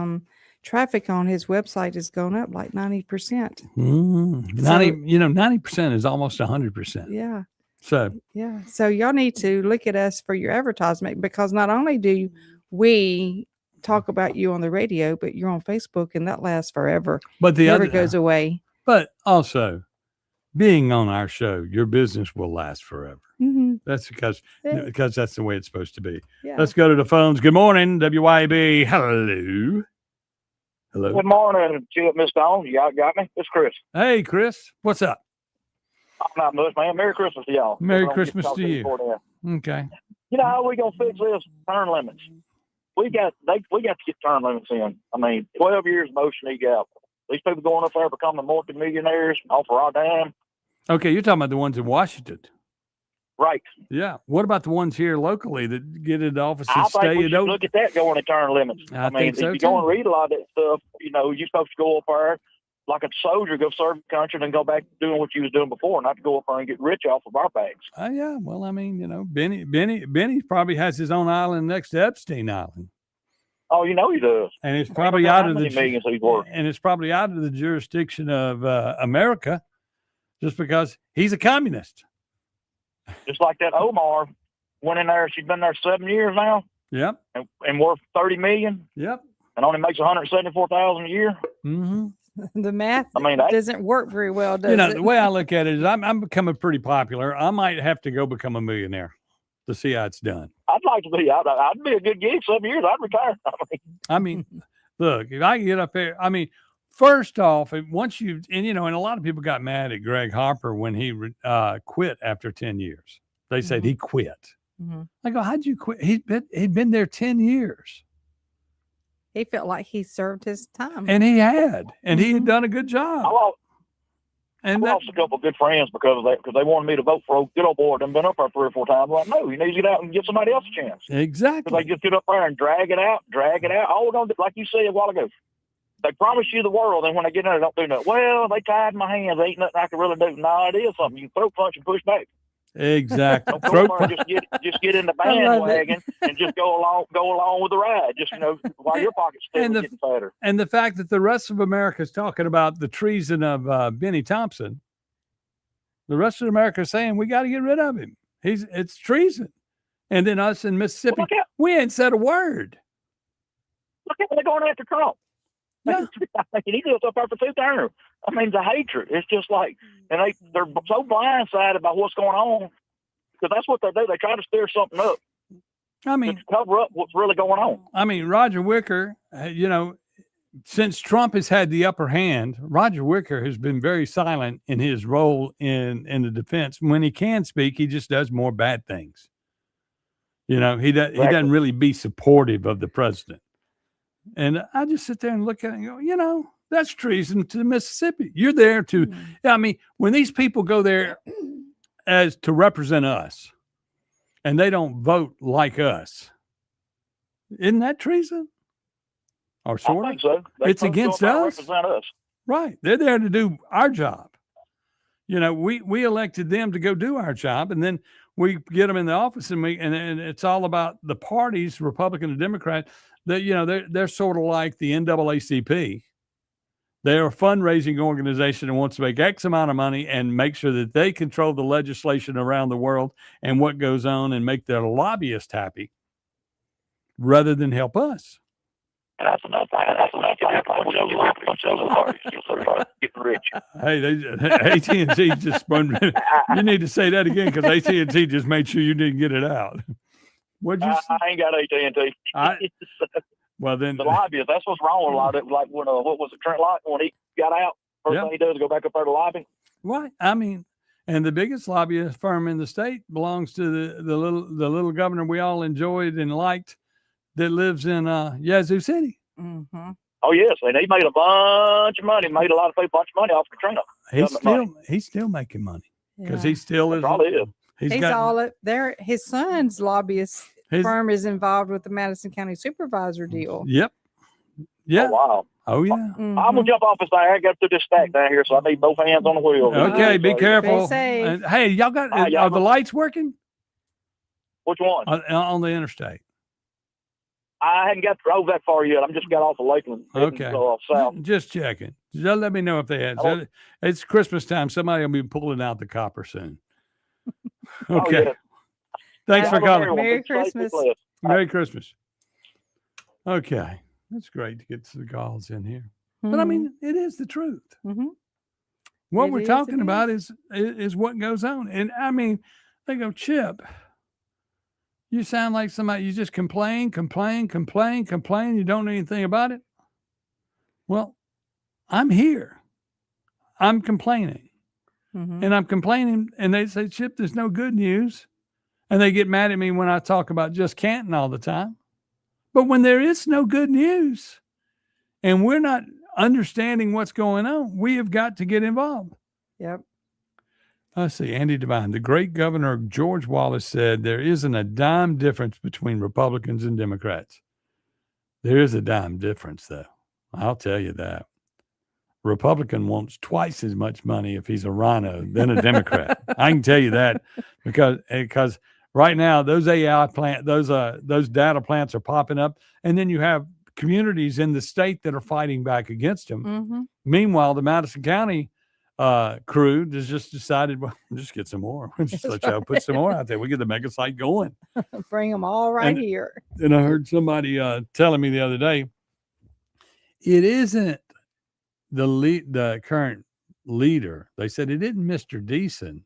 traffic on his website has gone up like 90%. 90% is almost 100%. Yeah. So Yeah. So y'all need to look at us for your advertisement, because not only do we talk about you on the radio, but you're on Facebook, and that lasts forever. But the never other goes away. But also, being on our show, your business will last forever. That's because that's the way it's supposed to be. Yeah. Let's go to the phones. Good morning, WYAB. Hello. Hello. Good morning, Chip, Miss Dawn. Y'all got me? It's Chris. Hey, Chris. What's up? Not much, man. Merry Christmas to y'all. Merry Don't get Christmas talk to you. before then. Okay. You know how we gonna fix this? Turn limits. We got to get turn limits in. I mean, 12 years motion he got. These people going up there becoming multimillionaires off of our dime. Okay, you're talking about the ones in Washington. Right. Yeah. What about the ones here locally that get into office and I think stay we at should look at that going to turn limits. I mean, think so, if you go too. and read a lot of that stuff, you know, you're supposed to go up there like a soldier, go serve the country, and then go back to doing what you was doing before, not to go up there and get rich off of our bags. Yeah. Well, I mean, you know, Benny probably has his own island next to Epstein Island. Oh, you know he does. And it's probably out of the millions he's worth. and it's probably out of the jurisdiction of America, just because he's a communist. Just like that Omar went in there. She's been there 7 years now. Yep. And worth $30 million. Yep. And only makes $174,000 a year. The math that doesn't work very well, does You know, it? the way I look at it is I'm becoming pretty popular. I might have to go become a millionaire to see how it's done. I'd like to be. I'd be a good gig 7 years. I'd retire. I mean, look, if I can get up there, I mean, first off, once and a lot of people got mad at Greg Harper when he quit after 10 years. They said he quit. I go, how'd you quit? He'd been there 10 years. He felt like he served his time. And he had. And he had done a good job. I lost a couple of good friends because of that, because they wanted me to vote for good old boy. I've been up there 3 or 4 times. I'm like, no, you need to get out and give somebody else a chance. Exactly. Because they just get up there and drag it out. All we're going to do, like you said a while ago, they promise you the world, and when they get in there, they don't do nothing. Well, they tied my hands. Ain't nothing I can really do. No, it is something. You can throat punch and push back. Exactly. Don't go over and just get in the bandwagon and just go along with the ride. Just while your pocket's still getting fatter. And the fact that the rest of America is talking about the treason of Benny Thompson, the rest of America is saying we got to get rid of him. It's treason. And then us in Mississippi, we ain't said a word. Look at they're going after Trump. Yeah. He goes up there for 2 terms. I mean, the hatred. It's just like, and they're so blindsided by what's going on, because that's what they do. They try to stir something up. I mean, to cover up what's really going on. I mean, Roger Wicker, since Trump has had the upper hand, Roger Wicker has been very silent in his role in the defense. When he can speak, he just does more bad things. He doesn't really be supportive of the president. And I just sit there and look at it and go, that's treason to Mississippi. You're there to, I mean, when these people go there as to represent us and they don't vote like us, isn't that treason? Or sort I think so. It's against us. Represent us. Right. They're there to do our job. We elected them to go do our job, and then we get them in the office, and it's all about the parties, Republican and Democrat. That they're sort of like the NAACP. They're a fundraising organization that wants to make X amount of money and make sure that they control the legislation around the world and what goes on and make their lobbyists happy, rather than help us. That's enough. Getting rich. Hey, AT&T just spun. You need to say that again, because AT&T just made sure you didn't get it out. What'd you say? I ain't got AT&T. Well, then the lobbyists. That's what's wrong with a lot of it. Like when what was it, Trent Lott, when he got out, First Yeah. thing he does is go back up there to lobby. Right. I mean, and the biggest lobbyist firm in the state belongs to the little governor we all enjoyed and liked that lives in Yazoo City. Mm-hmm. Oh yes, and he made a bunch of money. Made a lot of people a bunch of money off Katrina. He's still making money because Yeah. he still is. Probably is. He's got, all up there. His son's lobbyist His- firm is involved with the Madison County Supervisor deal. Yep. Yeah. Oh, wow. Oh yeah. Mm-hmm. I'm gonna jump off this thing. I got through this stack down here, so I need both hands on the wheel. Okay, be So, careful. Be safe. And, hey, y'all got yeah, are the lights working Which one? on the interstate? I hadn't got drove that far yet. I'm just got off of Lakeland. heading, Okay. south. Just checking. Just let me know if they had. Oh. It's Christmas time. Somebody will be pulling out the copper soon. Oh, Okay. yeah. Thanks for Have a calling. Merry Be safe, be Christmas. blessed. Merry Christmas. Okay. That's great to get the calls in here. But I Mhm. mean, it is the truth. Mhm. What It we're is, talking it about is what goes on. And I mean, they go, Chip, you sound like somebody, you just complain. You don't know anything about it. Well, I'm here. I'm complaining. Mhm. And I'm complaining. And they say, Chip, there's no good news. And they get mad at me when I talk about just Canton all the time. But when there is no good news and we're not understanding what's going on, we have got to get involved. Yep. Let's see, Andy Devine, the great governor George Wallace said there isn't a dime difference between Republicans and Democrats. There is a dime difference, though. I'll tell you that. Republican wants twice as much money if he's a rhino than a Democrat. I can tell you that because right now those AI those data plants are popping up, and then you have communities in the state that are fighting back against them. Mm-hmm. Meanwhile, the Madison County crew has just decided, well, we'll just get some more. We'll just let y'all put some more out there. We get the mega site going. Bring them all right And- here. And I heard somebody telling me the other day, it isn't the current leader. They said it isn't Mr. Deason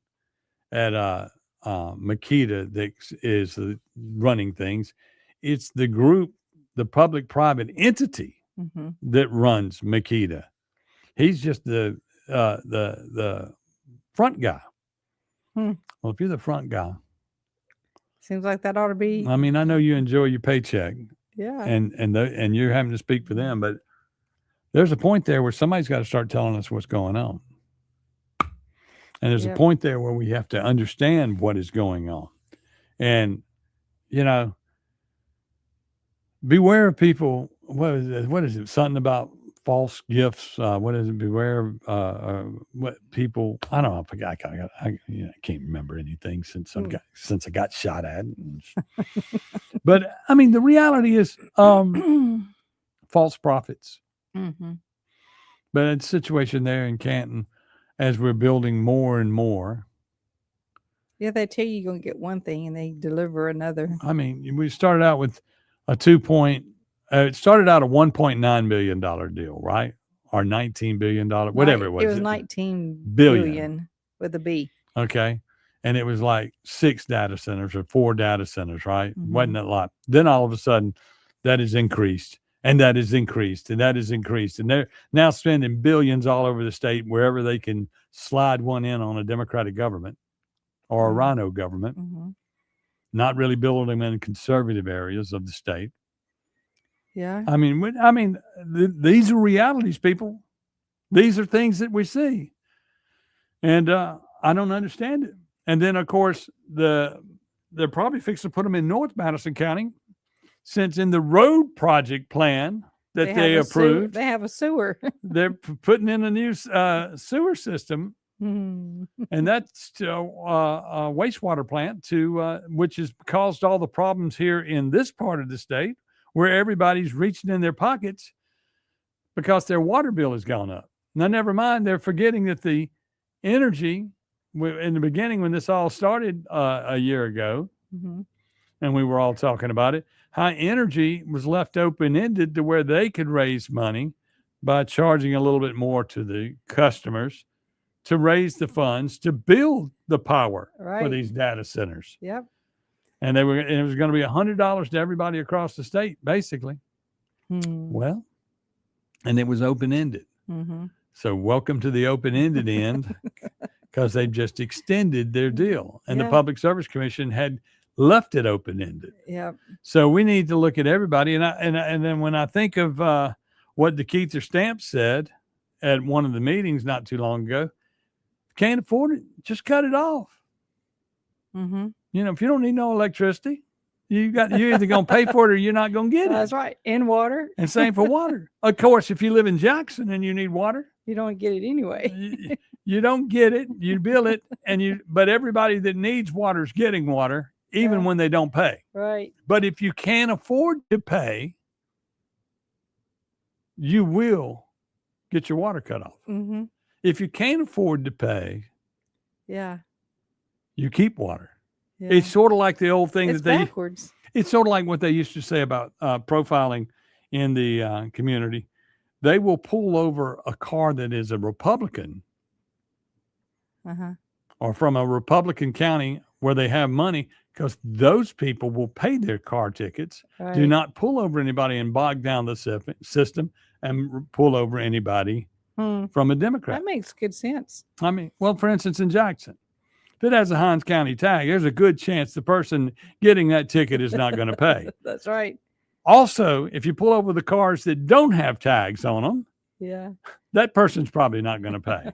at Makita that is running things. It's the group, the public-private entity Mm-hmm. that runs Makita. He's just the front guy. Hmm. Well, if you're the front guy, Seems like that ought to be. I mean, I know you enjoy your paycheck, Yeah. and you're having to speak for them, but there's a point there where somebody's got to start telling us what's going on. And there's Yep. a point there where we have to understand what is going on. And, you know, beware of people. What is it? Something about false gifts. What is it? Beware of what people, I don't know. I forgot. I can't remember anything since I got shot at. But I mean, the reality is false prophets. Mm-hmm. But it's a situation there in Canton as we're building more and more. Yeah, they tell you you're going to get one thing and they deliver another. I mean, we started out with it started out a $1.9 billion deal, right? Or $19 billion, whatever it was. It was 19 billion. billion with a B. Okay. And it was like 6 data centers or 4 data centers, right? Mhm. Wasn't a lot. Then all of a sudden that has increased and that has increased and that has increased. And they're now spending billions all over the state wherever they can slide one in on a Democratic government or a rhino government, Mm-hmm. not really building them in conservative areas of the state. Yeah. I mean, these are realities, people. These are things that we see. And I don't understand it. And then, of course, they're probably fixing to put them in North Madison County, since in the road project plan that they have a approved, They have a sewer. they're putting in a new sewer system, Mhm. and that's a wastewater plant which has caused all the problems here in this part of the state, where everybody's reaching in their pockets because their water bill has gone up. Now, never mind, they're forgetting that the energy in the beginning, when this all started a year ago, Mhm. and we were all talking about it, high energy was left open-ended to where they could raise money by charging a little bit more to the customers to raise the funds to build the power for Right. these data centers. Yep. And it was going to be $100 to everybody across the state, basically. Hmm. Well, and it was open-ended. Mm-hmm. So welcome to the open-ended end, because they've just extended their deal, and the Yeah. Public Service Commission had left it open-ended. Yeah. So we need to look at everybody. And then when I think of what DeKeither Stamp said at one of the meetings not too long ago, can't afford it, just cut it off. Mm-hmm. You know, if you don't need no electricity, you're either going to pay for it or you're not going to get it. That's right. And water. And same for water. Of course, if you live in Jackson and you need water, You don't get it anyway. you don't get it. You bill it, but everybody that needs water is getting water, even when they don't pay. Right. But if you can't afford to pay, you will get your water cut off. Mm-hmm. If you can't afford to pay, Yeah. you keep water. Yeah. It's sort of like the old thing It's that they. backwards. It's sort of like what they used to say about profiling in the community. They will pull over a car that is a Republican Uh-huh. or from a Republican county where they have money, because those people will pay their car tickets. Do Right. not pull over anybody and bog down the system and pull over anybody from a Democrat. That makes good sense. I mean, well, for instance, in Jackson, if it has a Hines County tag, there's a good chance the person getting that ticket is not going to pay. That's right. Also, if you pull over the cars that don't have tags on them, Yeah. that person's probably not going to pay.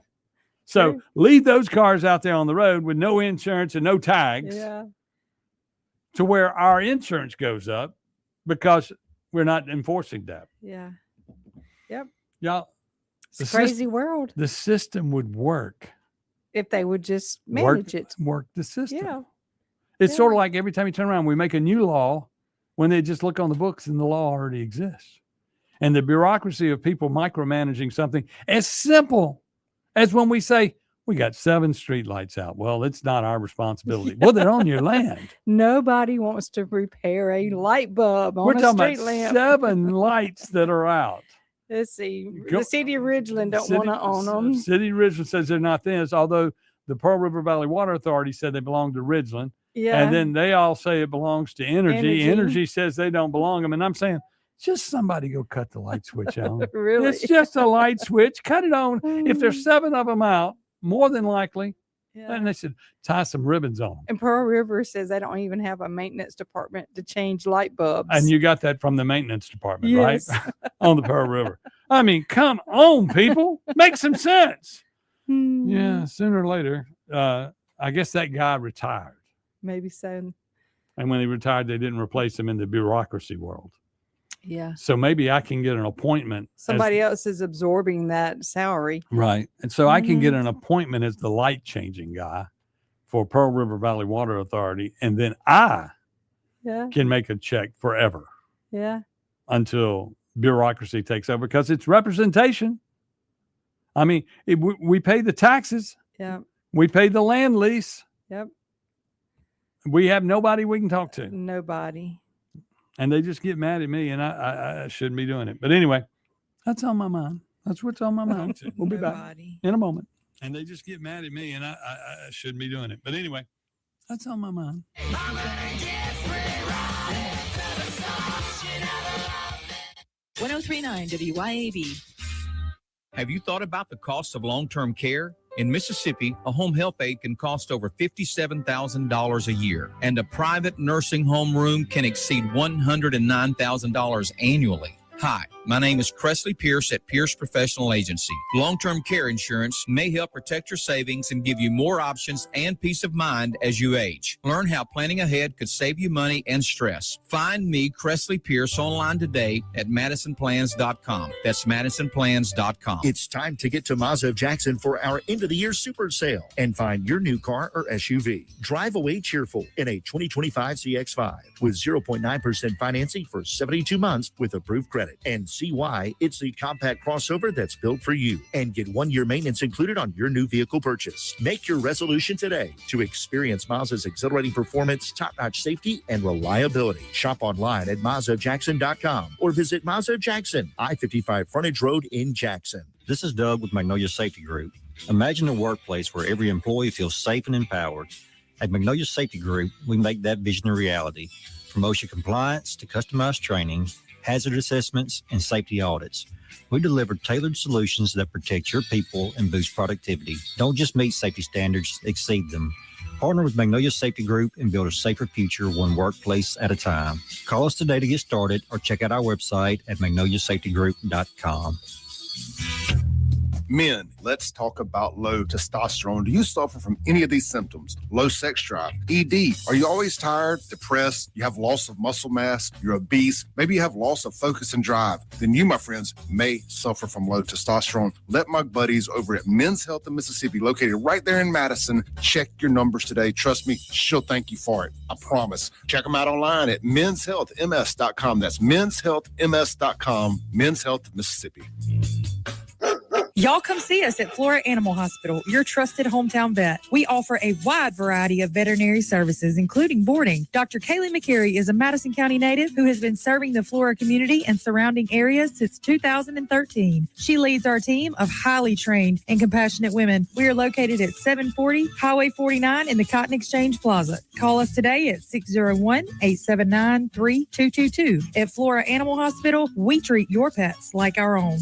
So leave those cars out there on the road with no insurance and no tags Yeah. to where our insurance goes up, because we're not enforcing that. Yeah. Yep. Y'all, It's a crazy world. The system would work. If they would just manage it. Work the system. Yeah. It's sort of like every time you turn around, we make a new law when they just look on the books and the law already exists. And the bureaucracy of people micromanaging something as simple as when we say, we got 7 street lights out. Well, it's not our responsibility. Well, they're on your land. Nobody wants to repair a light bulb on We're a talking street about lamp. 7 lights that are out. Let's see. Go- The city of Ridgeland don't want to own them. City of Ridgeland says they're not theirs, although the Pearl River Valley Water Authority said they belong to Ridgeland. Yeah. And then they all say it belongs to Energy. Energy. Energy says they don't belong. And I'm saying, just somebody go cut the light switch on. Really? It's just a light switch. Cut it on. If there's 7 of them out, more than likely. Yeah. And they should tie some ribbons on them. And Pearl River says they don't even have a maintenance department to change light bulbs. And you got that from the maintenance department, Yes. right? On the Pearl River. I mean, come on, people. Make some sense. Yeah, sooner or later, I guess that guy retired. Maybe so. And when he retired, they didn't replace him in the bureaucracy world. Yeah. So maybe I can get an appointment. Somebody else is absorbing that salary. Right. And so I can Mm-hmm. get an appointment as the light changing guy for Pearl River Valley Water Authority. And then I Yeah. can make a check forever Yeah. until bureaucracy takes over, because it's representation. I mean, we pay the taxes. Yeah. We pay the land lease. Yep. We have nobody we can talk to. Nobody. And they just get mad at me, and I shouldn't be doing it. But anyway, that's on my mind. That's what's on my mind. We'll be back in a moment. And they just get mad at me, and I shouldn't be doing it. But anyway, that's on my mind. 1039 WYAB. Have you thought about the cost of long-term care? In Mississippi, a home health aide can cost over $57,000 a year, and a private nursing home room can exceed $109,000 annually. Hi, my name is Cressley Pierce at Pierce Professional Agency. Long-term care insurance may help protect your savings and give you more options and peace of mind as you age. Learn how planning ahead could save you money and stress. Find me, Cressley Pierce, online today at MadisonPlans.com. That's MadisonPlans.com. It's time to get to Mazda of Jackson for our end of the year super sale and find your new car or SUV. Drive away cheerful in a 2025 CX-5 with 0.9% financing for 72 months with approved credit, and see why it's the compact crossover that's built for you, and get 1-year maintenance included on your new vehicle purchase. Make your resolution today to experience Mazda's exhilarating performance, top-notch safety, and reliability. Shop online at MazdaJackson.com or visit Mazda Jackson, I-55 Frontage Road in Jackson. This is Doug with Magnolia Safety Group. Imagine a workplace where every employee feels safe and empowered. At Magnolia Safety Group, we make that vision a reality. From OSHA compliance to customized training, hazard assessments, and safety audits. We deliver tailored solutions that protect your people and boost productivity. Don't just meet safety standards, exceed them. Partner with Magnolia Safety Group and build a safer future one workplace at a time. Call us today to get started or check out our website at magnoliasafetygroup.com. Men, let's talk about low testosterone. Do you suffer from any of these symptoms? Low sex drive, ED. Are you always tired, depressed? You have loss of muscle mass? You're obese? Maybe you have loss of focus and drive? Then you, my friends, may suffer from low testosterone. Let my buddies over at Men's Health in Mississippi, located right there in Madison, check your numbers today. Trust me, she'll thank you for it. I promise. Check them out online at menshealthms.com. That's menshealthms.com. Men's Health Mississippi. Y'all come see us at Flora Animal Hospital, your trusted hometown vet. We offer a wide variety of veterinary services, including boarding. Dr. Kaylee McCary is a Madison County native who has been serving the Flora community and surrounding areas since 2013. She leads our team of highly trained and compassionate women. We are located at 740 Highway 49 in the Cotton Exchange Plaza. Call us today at 601-879-3222. At Flora Animal Hospital, we treat your pets like our own.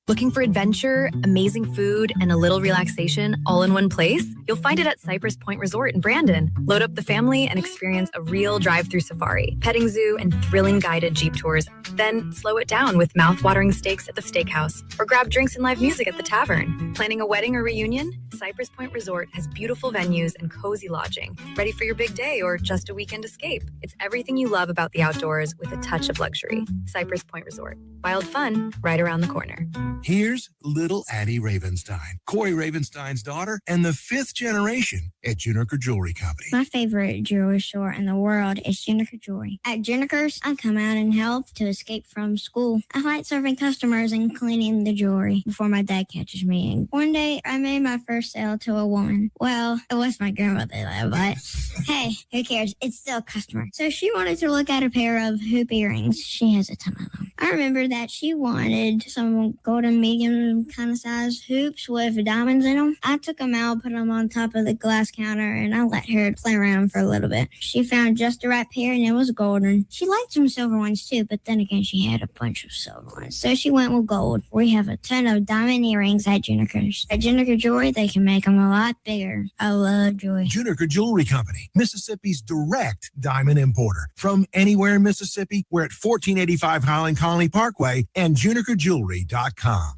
Looking for adventure, amazing food, and a little relaxation all in one place? You'll find it at Cypress Point Resort in Brandon. Load up the family and experience a real drive-through safari, petting zoo, and thrilling guided Jeep tours. Then slow it down with mouth-watering steaks at the steakhouse, or grab drinks and live music at the tavern. Planning a wedding or reunion? Cypress Point Resort has beautiful venues and cozy lodging. Ready for your big day or just a weekend escape? It's everything you love about the outdoors with a touch of luxury. Cypress Point Resort. Wild fun right around the corner. Here's little Addie Ravenstein, Corey Ravenstein's daughter, and the 5th generation at Juniker Jewelry Company. My favorite jewelry store in the world is Juniker Jewelry. At Juniker's, I come out and help to escape from school. I like serving customers and cleaning the jewelry before my dad catches me. And one day, I made my first sale to a woman. Well, it was my grandmother, though, but hey, who cares? It's still a customer. So she wanted to look at a pair of hoop earrings. She has a ton of them. I remember that she wanted some golden medium kind of size hoops with diamonds in them. I took them out, put them on top of the glass counter, and I let her play around for a little bit. She found just the right pair, and it was golden. She liked some silver ones too, but then again, she had a bunch of silver ones, so she went with gold. We have a ton of diamond earrings at Juniker's. At Juniker Jewelry, they can make them a lot bigger. I love jewelry. Juniker Jewelry Company, Mississippi's direct diamond importer. From anywhere in Mississippi, we're at 1485 Highland Colony Parkway and junikerjewelry.com.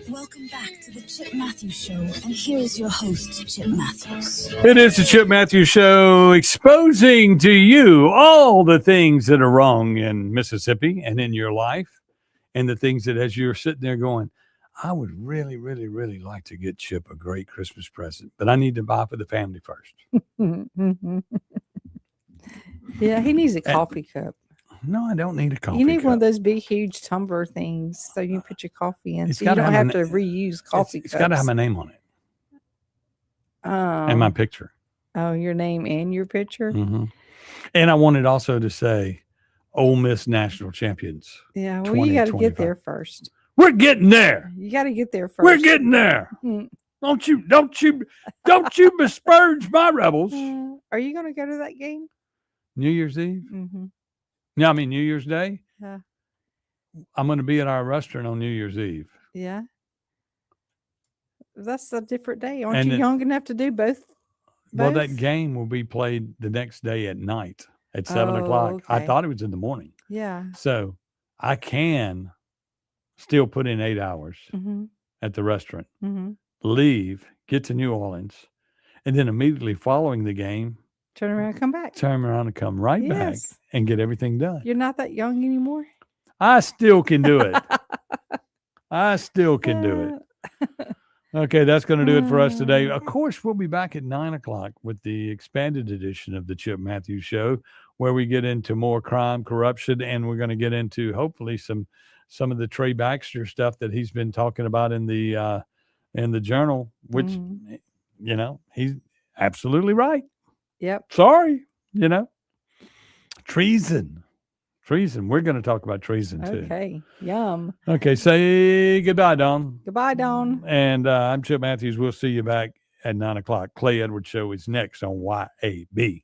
Welcome back to the Chip Matthews Show, and here is your host, Chip Matthews. It is the Chip Matthews Show, exposing to you all the things that are wrong in Mississippi and in your life, and the things that as you're sitting there going, I would really, really, really like to get Chip a great Christmas present, but I need to buy for the family first. Yeah, he needs a coffee cup. No, I don't need a coffee You need cup. one of those big, huge tumbler things so you can put your coffee in. It's So you don't gotta have have to an- reuse coffee cups. It's got to have my name on it and my picture. Oh, your name and your picture? Mhm. And I wanted also to say Ole Miss National Champions. Yeah, well, you got to get 2025. there first. We're getting there. You got to get there first. We're getting there. Hmm. Don't you besmirch my rebels. Are you going to go to that game? New Year's Eve? Mm-hmm. No, I mean New Year's Day. Yeah. I'm going to be at our restaurant on New Year's Eve. Yeah. That's a different day. Aren't And you it- young enough to do both? Well, both? that game will be played the next day at night at 7 o'clock. I okay. thought it was in the morning. Yeah. So I can still put in 8 hours Mhm. at the restaurant, Mhm. leave, get to New Orleans, and then immediately following the game, Turn around and come back. turn around and come right Yes. back and get everything done. You're not that young anymore. I still can do it. I still can do it. Okay, that's going to do it for us today. Of course, we'll be back at 9 o'clock with the expanded edition of the Chip Matthews Show, where we get into more crime, corruption, and we're going to get into hopefully some of the Trey Baxter stuff that he's been talking about in the Journal, which you know he's absolutely right. Yep. Sorry, treason. Treason. We're going to talk about treason too. Okay. Yum. Okay. Say goodbye, Dawn. Goodbye, Dawn. And I'm Chip Matthews. We'll see you back at 9 o'clock. Clay Edwards Show is next on YAB.